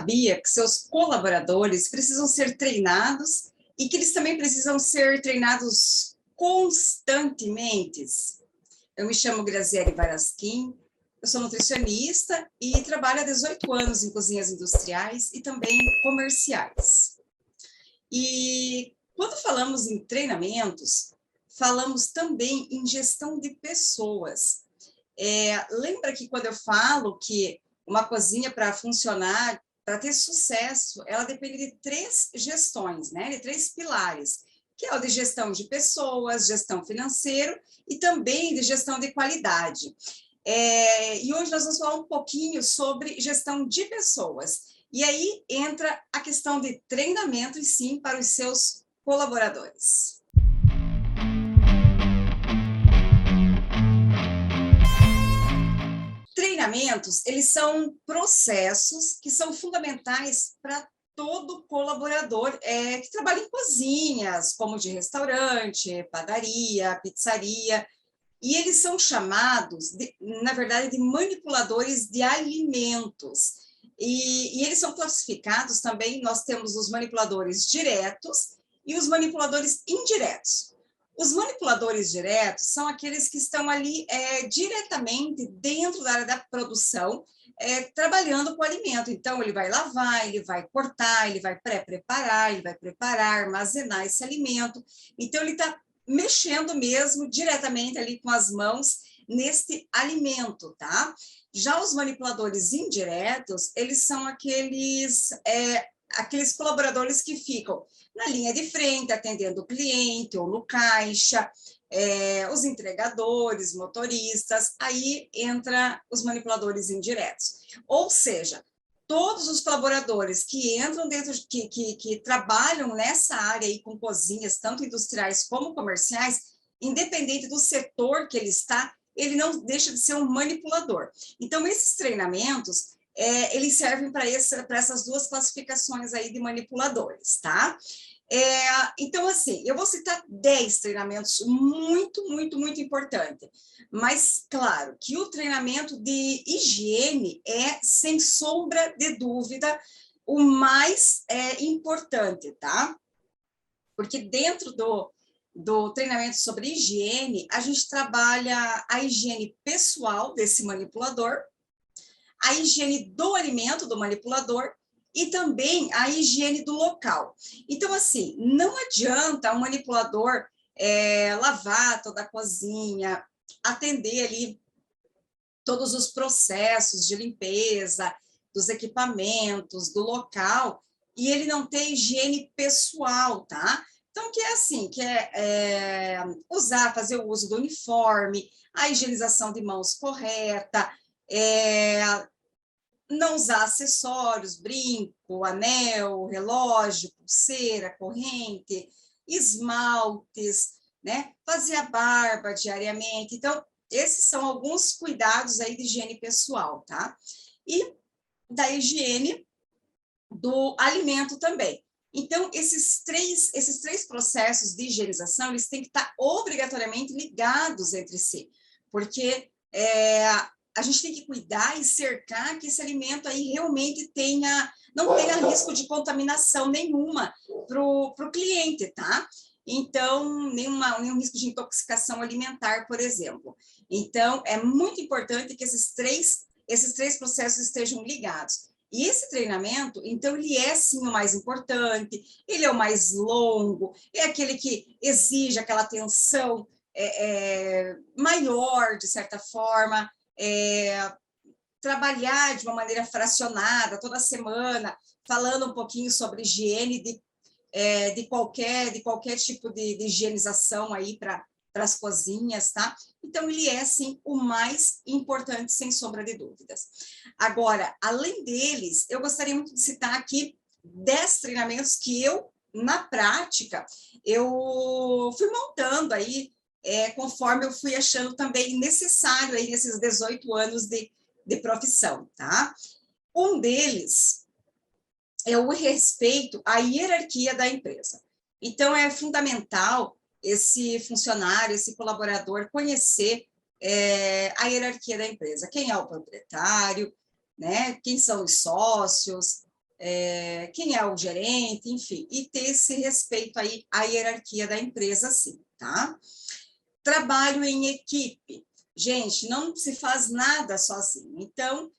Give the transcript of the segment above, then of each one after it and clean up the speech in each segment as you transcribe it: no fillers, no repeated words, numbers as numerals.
sabia que seus colaboradores precisam ser treinados e que eles também precisam ser treinados constantemente? Eu me chamo Graziele Varasquim, eu sou nutricionista e trabalho há 18 anos em cozinhas industriais e também comerciais. E quando falamos em treinamentos, falamos também em gestão de pessoas. Lembra que quando eu falo que uma cozinha, para funcionar, para ter sucesso, ela depende de 3 gestões, né? De 3 pilares, que é o de gestão de pessoas, gestão financeira e também de gestão de qualidade. E hoje nós vamos falar um pouquinho sobre gestão de pessoas. E aí entra a questão de treinamento, e sim, para os seus colaboradores. Treinamentos, eles são processos que são fundamentais para todo colaborador que trabalha em cozinhas, como de restaurante, padaria, pizzaria, e eles são chamados, na verdade, de manipuladores de alimentos. E eles são classificados também, nós temos os manipuladores diretos e os manipuladores indiretos. Os manipuladores diretos são aqueles que estão ali diretamente dentro da área da produção, trabalhando com o alimento. Então, ele vai lavar, ele vai cortar, ele vai pré-preparar, ele vai preparar, armazenar esse alimento. Então, ele está mexendo mesmo diretamente ali com as mãos neste alimento, tá? Já os manipuladores indiretos, eles são aqueles colaboradores que ficam na linha de frente, atendendo o cliente ou no caixa, os entregadores, motoristas, aí entra os manipuladores indiretos. Ou seja, todos os colaboradores que entram dentro, que trabalham nessa área aí com cozinhas, tanto industriais como comerciais, independente do setor que ele está, ele não deixa de ser um manipulador. Então, esses treinamentos, eles servem para essas 2 classificações aí de manipuladores, tá? Então, assim, eu vou citar 10 treinamentos muito, muito, muito importantes. Mas, claro, que o treinamento de higiene é, sem sombra de dúvida, o mais importante, tá? Porque dentro do treinamento sobre higiene, a gente trabalha a higiene pessoal desse manipulador, a higiene do alimento do manipulador e também a higiene do local. Então, assim, não adianta um manipulador lavar toda a cozinha, atender ali todos os processos de limpeza, dos equipamentos, do local, e ele não ter higiene pessoal, tá? Então, que é assim, que fazer o uso do uniforme, a higienização de mãos correta, não usar acessórios, brinco, anel, relógio, pulseira, corrente, esmaltes, né? Fazer a barba diariamente. Então, esses são alguns cuidados aí de higiene pessoal, tá? E da higiene do alimento também. Então, esses três processos de higienização, eles têm que estar obrigatoriamente ligados entre si, porque a gente tem que cuidar e cercar que esse alimento aí realmente não tenha risco de contaminação nenhuma para o cliente, tá? Então, nenhum risco de intoxicação alimentar, por exemplo. Então, é muito importante que esses três processos estejam ligados. E esse treinamento, então, ele é, sim, o mais importante, ele é o mais longo, é aquele que exige aquela atenção maior, de certa forma, trabalhar de uma maneira fracionada, toda semana, falando um pouquinho sobre higiene de qualquer tipo de higienização aí para as cozinhas, tá? Então, ele é, sim, o mais importante, sem sombra de dúvidas. Agora, além deles, eu gostaria muito de citar aqui 10 treinamentos que eu, na prática, eu fui montando aí, conforme eu fui achando também necessário aí nesses 18 anos de profissão, tá? Um deles é o respeito à hierarquia da empresa. Então, é fundamental esse funcionário, esse colaborador, conhecer a hierarquia da empresa. Quem é o proprietário, né? Quem são os sócios, quem é o gerente, enfim, e ter esse respeito aí à hierarquia da empresa, sim, tá? Trabalho em equipe. Gente, não se faz nada sozinho. Então,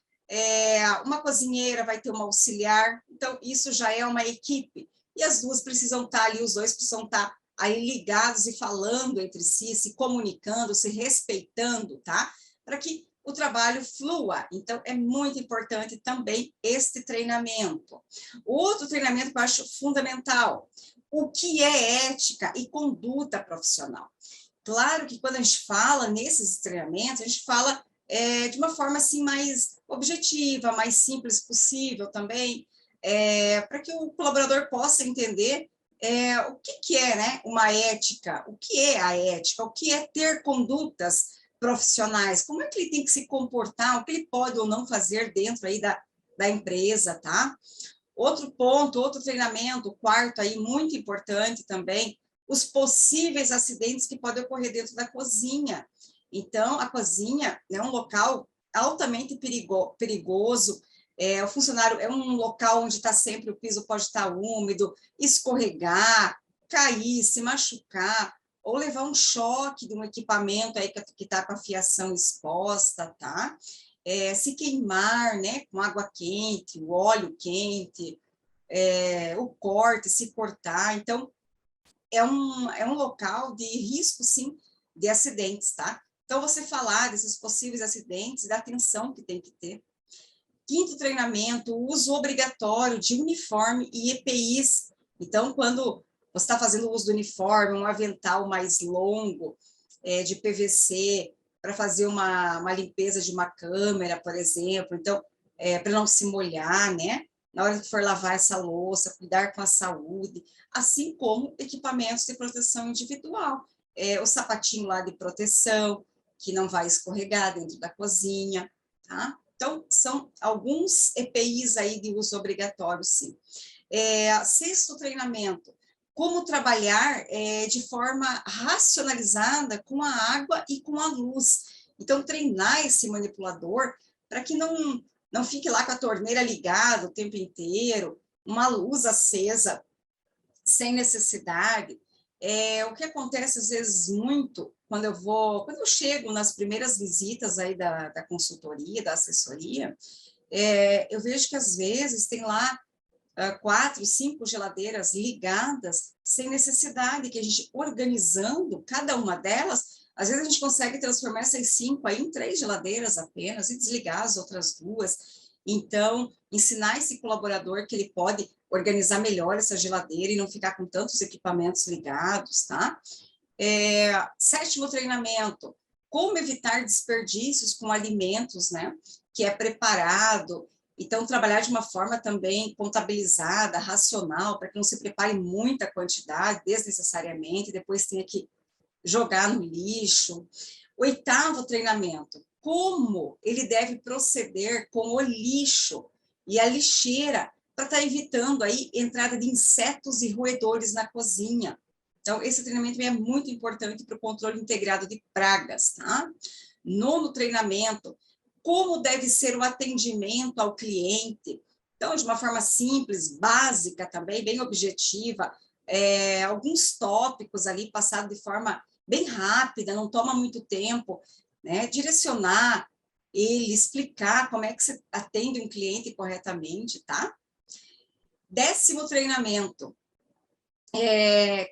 uma cozinheira vai ter uma auxiliar, então isso já é uma equipe. E as duas precisam estar ali, os dois precisam estar aí ligados e falando entre si, se comunicando, se respeitando, tá? Para que o trabalho flua. Então, é muito importante também este treinamento. Outro treinamento que eu acho fundamental, o que é ética e conduta profissional. Claro que quando a gente fala nesses treinamentos, a gente fala de uma forma assim mais objetiva, mais simples possível também, para que o colaborador possa entender o que é, né, uma ética, o que é a ética, o que é ter condutas profissionais, como é que ele tem que se comportar, o que ele pode ou não fazer dentro aí da empresa, tá? Outro ponto, outro treinamento, quarto aí, muito importante também, os possíveis acidentes que podem ocorrer dentro da cozinha. Então, a cozinha é um local altamente perigoso, o funcionário é um local onde está sempre, o piso pode estar úmido, escorregar, cair, se machucar, ou levar um choque de um equipamento aí que está com a fiação exposta, tá? Se queimar, né, com água quente, o óleo quente, o corte, se cortar. Então, é um local de risco, sim, de acidentes, tá? Então, você falar desses possíveis acidentes, da atenção que tem que ter. Quinto treinamento, o uso obrigatório de uniforme e EPIs. Então, quando você está fazendo uso do uniforme, um avental mais longo, de PVC, para fazer uma limpeza de uma câmera, por exemplo, então, para não se molhar, né? Na hora que for lavar essa louça, cuidar com a saúde, assim como equipamentos de proteção individual. O sapatinho lá de proteção, que não vai escorregar dentro da cozinha, tá? Então, são alguns EPIs aí de uso obrigatório, sim. Sexto treinamento, como trabalhar de forma racionalizada com a água e com a luz. Então, treinar esse manipulador para que não fique lá com a torneira ligada o tempo inteiro, uma luz acesa sem necessidade. O que acontece às vezes muito quando eu chego nas primeiras visitas aí da consultoria, da assessoria, eu vejo que às vezes tem lá 4, 5 geladeiras ligadas sem necessidade, que a gente organizando cada uma delas, às vezes a gente consegue transformar essas 5 aí em 3 geladeiras apenas e desligar as outras 2. Então, ensinar esse colaborador que ele pode organizar melhor essa geladeira e não ficar com tantos equipamentos ligados, tá? Sétimo treinamento, como evitar desperdícios com alimentos, né? Que é preparado. Então, trabalhar de uma forma também contabilizada, racional, para que não se prepare muita quantidade desnecessariamente, e depois tenha que jogar no lixo. Oitavo treinamento, como ele deve proceder com o lixo e a lixeira para estar evitando aí entrada de insetos e roedores na cozinha. Então, esse treinamento é muito importante para o controle integrado de pragas, tá? Nono treinamento, como deve ser o atendimento ao cliente. Então, de uma forma simples, básica também, bem objetiva, alguns tópicos ali passados de forma bem rápida, não toma muito tempo, né? Direcionar ele, explicar como é que você atende um cliente corretamente, tá? 10º treinamento,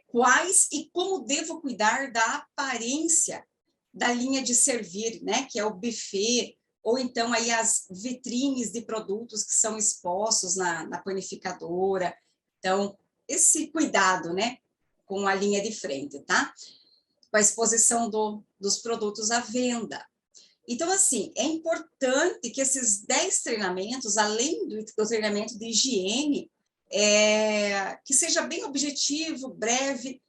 quais e como devo cuidar da aparência da linha de servir, né? Que é o buffet, ou então aí as vitrines de produtos que são expostos na panificadora. Então, esse cuidado, né? Com a linha de frente, tá? Com a exposição dos produtos à venda. Então, assim, é importante que esses 10 treinamentos, além do treinamento de higiene, que seja bem objetivo, breve,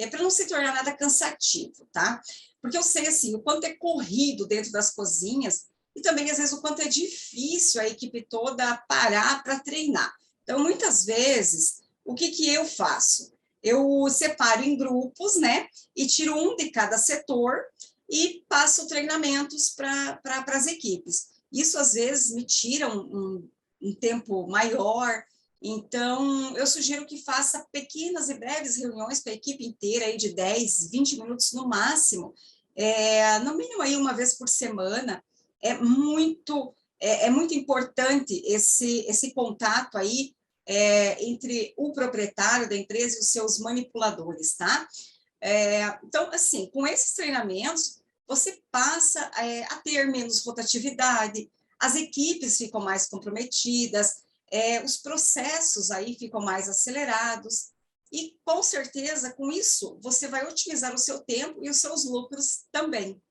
para não se tornar nada cansativo, tá? Porque eu sei, assim, o quanto é corrido dentro das cozinhas e também, às vezes, o quanto é difícil a equipe toda parar para treinar. Então, muitas vezes, o que eu faço? Eu separo em grupos, né? E tiro um de cada setor e passo treinamentos para as equipes. Isso, às vezes, me tira um tempo maior Então, eu sugiro que faça pequenas e breves reuniões com a equipe inteira, aí de 10, 20 minutos no máximo, no mínimo aí uma vez por semana. É muito importante esse contato aí entre o proprietário da empresa e os seus manipuladores, tá? Então, assim, com esses treinamentos, você passa a ter menos rotatividade, as equipes ficam mais comprometidas, os processos aí ficam mais acelerados, e com certeza, com isso, você vai otimizar o seu tempo e os seus lucros também.